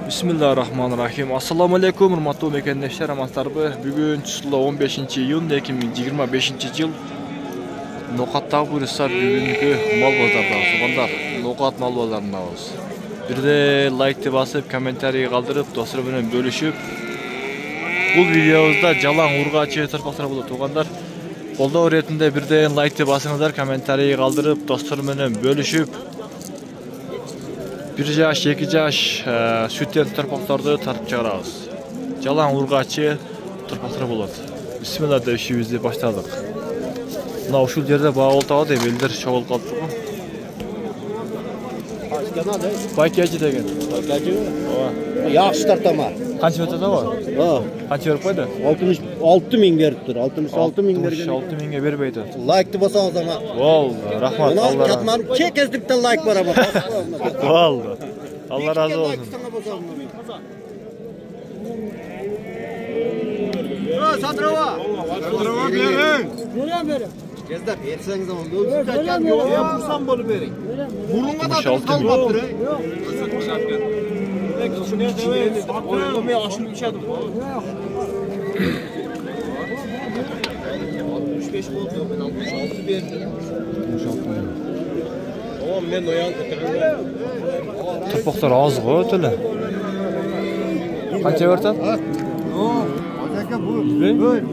Bismillahirrahmanirrahim. Assalamu alaikum, hurmatly mekendeşler, amansızlarby. Bugün çysla 15 iyun 2025 yıl. Noqatda buyursa bugünkü mal bazarda soğanlar, noqat mal bazarındabız. Bir de like basıp, kommentariy kaldırıp, dostlar bilen bölüşüp, bu videomuzda jalan urgaçı tırpaklar bolot toğanlar. Koldaw retinde bir de like basыңыздар, kommentariy kaldırıp, dostlar bilen bölüşüp, 1 yaş, 2 yaş sütten tırpaktарды tartıp çıkarabız. Jalan urgaçı tırpaklar bolot. Bismillah de işimizi başladık. Mına uşul yerde bağ oltağı da beldir çoğul kaldı. Baykaçı degen. Baykaçı? Yaxşı tartama. Qancha ötede var? Ha. Qancha berip qo'ydi? 66 ming berip tur. 66 ming bergan. 66 mingga bermaydi. Like bosangiz ama. Wow, rahmat. Allah katmanib chekizlikdan like bor ama. Bo'ldi. Allah razı olsun. Sadrava. Sadrava bering. Bering. Kezdap etsangiz ham bo'ldi. Qaytgan yo'q, xursand bo'lib bering. Burunga da qalmab turay. Oylama yaşını içedim. 65 oldu. Ben 66 verdim. 66 ming. Tamam ben oyan getirdim. Tırpaklar az go tili. Qancha berdi? Aka bu.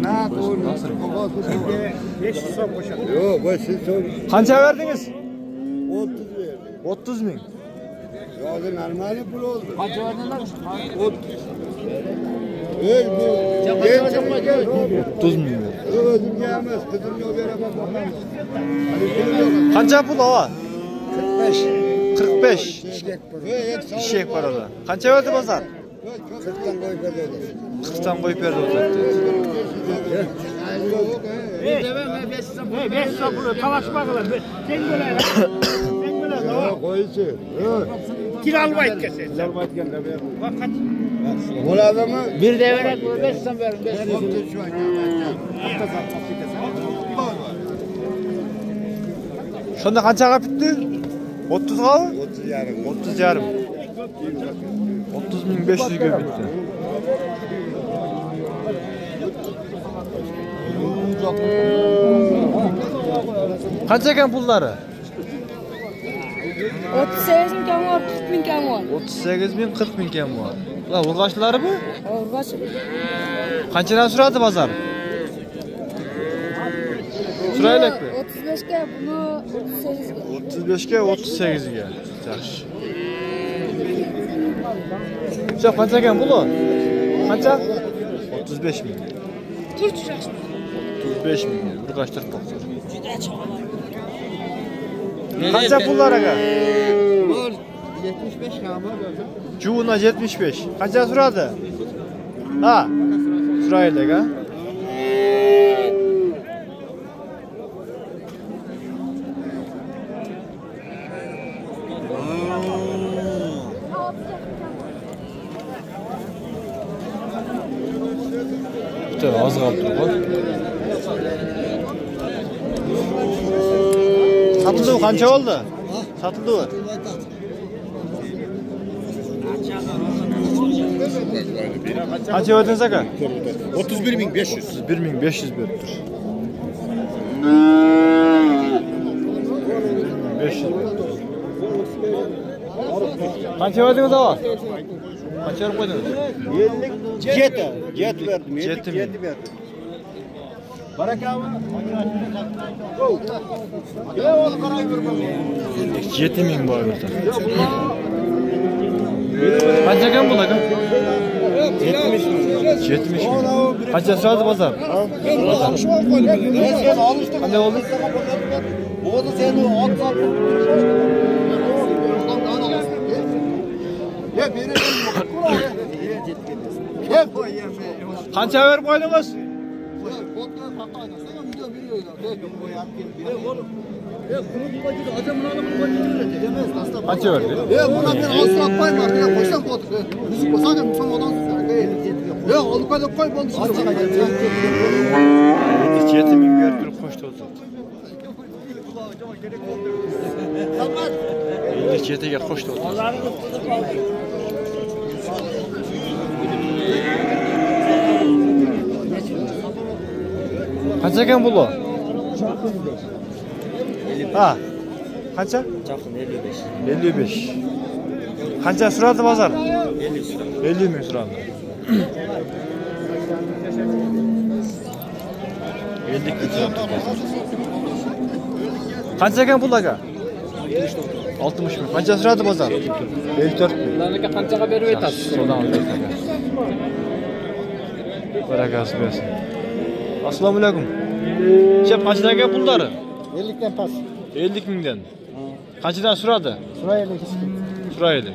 Na doğru. Nasıl? 500 so'm qo'shadi. Yo'q, bu siz so'm. Qancha berdingiz? 30 verdim. 30 ming. Yo'q, normal pul oldu. Qancha verdinglar? 30. Ey bu. 30 ming. O'zimga emas, qizimga beraman bakalım. Qancha pul ava? 45. 45. İşek parada. Qancha berdi bozor? 40'tan koyup berdi. 40'tan qo'yib berdi o'tadi. Hey, 500 so'm pul talashmag'lar. Teng bo'ladi. Teng bo'ladi. Qo'ychi. Kiralmaydi sen. Kiralmayotganda ber. Bo'ladimi? Bir de verek 500 so'm berin. Shunda qanchaga bitdi? 30 ga? 30 yarim. 30 yarim. 30.500 ga bitdi. Qancha ekan pullari? 38 ming kam var, 40 ming kam var. 38 ming, 40 ming kam var. Ular urg'ashlar bu? Urg'ash. Qanchadan suradi bozor? Suraylikmi? 35 ga, buni 38 ga. 35 ga, 38 ga. Yaxshi. Şu qancha ekan puli? Qancha? 35 ming. 35 ming. Urg'ashtir to'xtar. Qancha pullar aka? 75 kam var. Juvuna 75. Qancha suradi? Ha. Suraylik ha. Bitta oz qolib turib. Satıldı mı? Qancha oldu? Satıldı mı? Qancha verdiniz aka? 31.500. 31.500 beribdir. 500 beribdir. Qancha verdingiz aka? Qancha berib qo'ydingiz? 7 verdim. 7 verdim. Barakami. 7 ming boy berdi. Qancha ekan bu aka? 70 ming. 70 ming. Qancha suradi bozor? Qanday oldu? Bo'ldi seni 60 Ya berelim. Qancha berib qo'ydingiz? Qancha berdi? Buna ben asla koyma. Qo'shsan qo'ydi. Muzik bo'lsa-da musom odamsiz. Olib qo'y bo'ldi. 7 ming berib turib qo'shdi o'tdi. 57'ye hoş da oldu. Kaç ekan bu? Ha. Kaça? Çapın 55. 55. Kaça suradı pazar? 50 mi suradı? 50 suradı. Kaç ekan bu laga? 60 mı? Kaça suradı pazar? 54 mi? Lanaka qanchaga berib aytasiz? Sodan alıyorsun. Barakası versin. Assalamu alaikum. Şef kaçtan ekan pulları? 50'den pas. 50 mingden. Kaçdan suradı? Şuraya 50. Şuraya 50.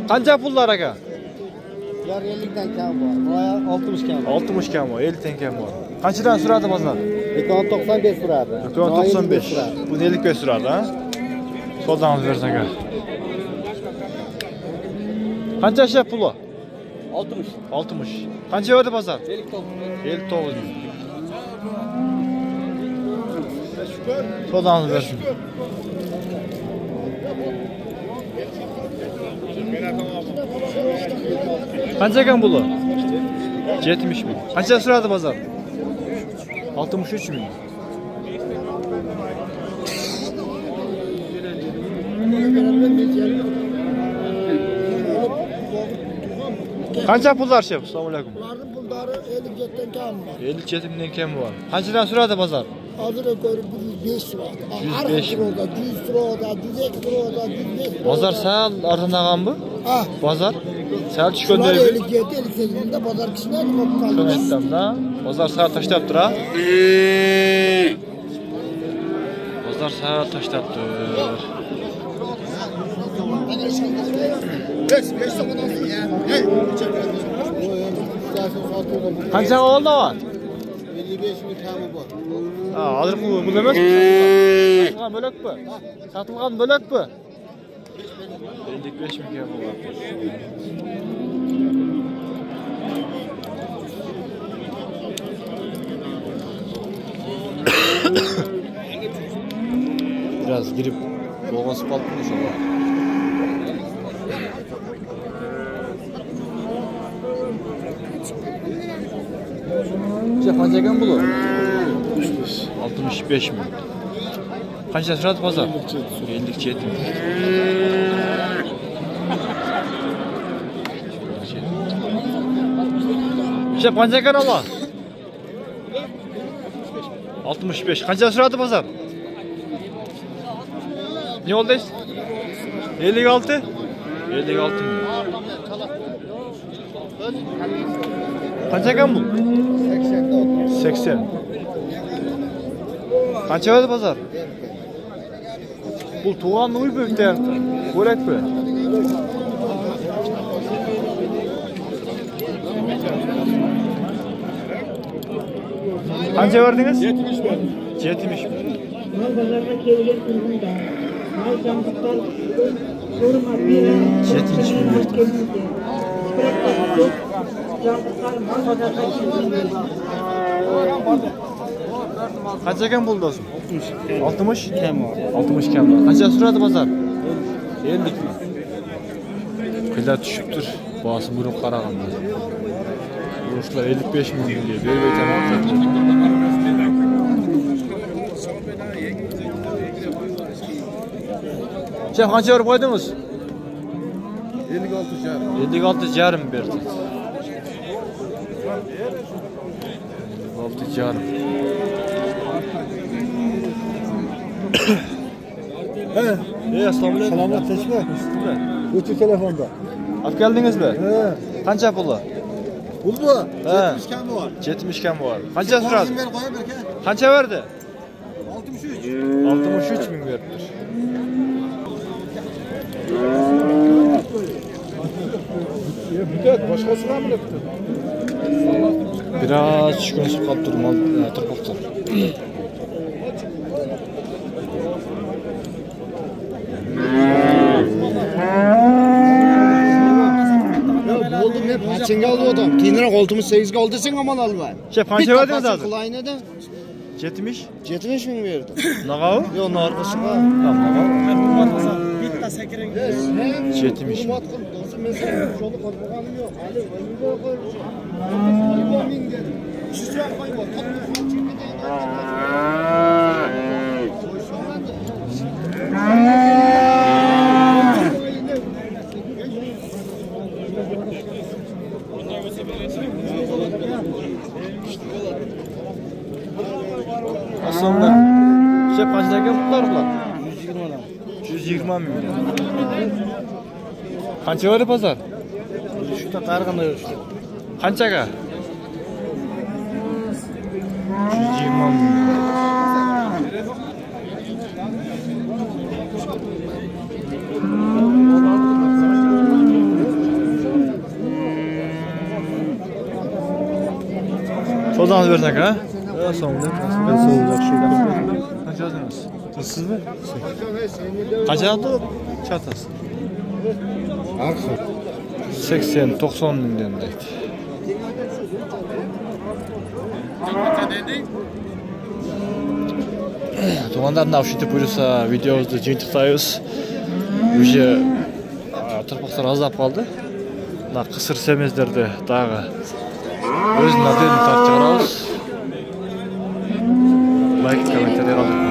Kanca pullar aga? Yar 50'den kam var. Buraya 60 kam var. 60 kam var, 50 tenkem var. Kaçdan suradı pazar? 95 suradı. 95. Bu 55 suradı ha? Soldan versen aga. Kanca şef pulu? 60. 60. Kanca verdi pazar? 59. 59 bin. Soldan versin. Kanca ekan bulu? 70 mi? Kanca suradı pazar? 63 mi? Kanca pullar şef? Assalamu alaikum. Bunların pulları 57'den kam var. 57 binden kem var. Kancadan suradı pazar? Hazır görüp 105 suradı. 105 mi? 100 suradı, 102 suradı, 105 suradı. Pazar sağ ardından mı? Ah. Pazar. Sağ çıkıyor Şunlar diye 57, 58'de pazar kişiler çok kaldı. Son ettim da. Pazar sağ taşlayıp dura. Pazar sağ taşlayıp dur. Kanca oğlu da var? 55 bin kamı var. Ha, alır bu demez mi? Satılgan bölük mü? Satılgan bölük mü? 55 bin kamı var. Biraz girip boğaz kalkmış ama. Kaç ekan bulu? 65 mi? Kaçta suradı pazar? 57 mi? Şef kaç ekan ama? 65. Kaçta suradı pazar? Ne oldu işte? 56? 56 mi? Kaç ekan bu? 80. Kaça verdi pazar? Bu tuğan uy büyük değerli. Börek mi? Kaça verdiniz? 70 mi? 70 mi? Mal pazarına kelgen üründe mal canlıklar sorma bir 70 mi? canlıklar mal pazarına kelgen Kaç ekan buldu? 60? 60 kem var. Kaça suradı pazar? 50 mi? Kıyla düşüptür. Bağısı burun karaganda. Buruşlar 55 milyon diye. Böyle tamam. Şef kaça verip koydunuz? 56 yarım. 56 yarım verdi. 56 yarım. Assalamu alaikum. Selamet teşme. Götür telefonda. Hoş geldiniz mi? He. Kança pulu? Buldu. He. 70 kamı var. 70 kem var. Kança suradı? Ver koya berke. Kança verdi? 63. 63 bin verdiler. Başkasına mı yaptın? Biraz çıkıyorsun kalıp durmalı. Tırpaklar. Kaçınga alıyordum. Keyinroq 68'ga oldu sen aman alma. Şef qancha verdingiz hozir? Qılayın edi. 70. 70 ming berdim. Naqa u? Yo'q, narxisiga. Bitta sakiring. 70. Hurmat qil, do'stim, men seni shuni qo'rqganim yo'q. Hali o'yinga qo'yib. Ming dedim. Sizlar qo'yib, Aslında şef kaçtaki mutlarlar? 120 ming. Qancha var pazar? Şurada qarg'anda yurishdi. Qanchaga? 120 ming. So'zangizni bersak ha? So'mda. Ben so'zak shundan. Qancha yozamiz? Sizmi? Qancha oldi? Chatasiz. 80-90 mingdan deydi. Tuğanlardan avşitip buyursa videomuzda jintықтayız. Уже тұрпақтар аздап қалды. Мына қысыр семездерді дағы өзінің отелін тартып шығарамыз. Лайк, комментарий қалдырыңыз.